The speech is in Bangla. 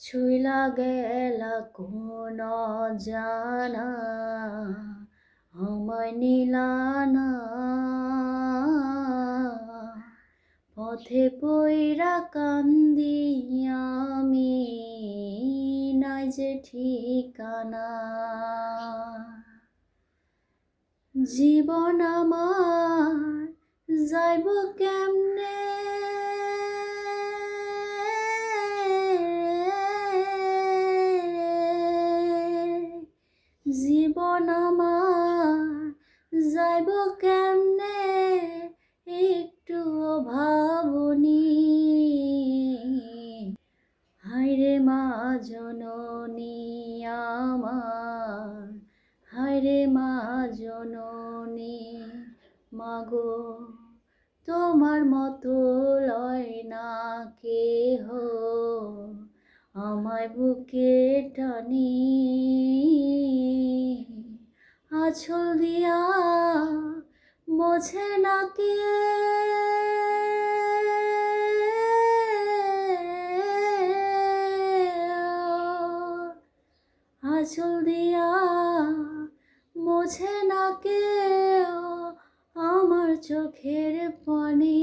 ছুঁইলা গেলা কোন জানা, আমায় নিলা না। পথে পইরা কান্দি আমি, নাই যে ঠিকানা। জীবন আমার যাইব কেমনে, জীবন আমার যাইব কেমনে, একটুও ভাবনি। হায়রে মা জননী আমার, হায়রে মা জননী। মাগো তোমার মতো লয় না কেহ, আমায় বুকে টানি। আঁচল দিয়া মোছে না কে, আঁচল দিয়া মোছে না কেউ আমার চোখের পানি।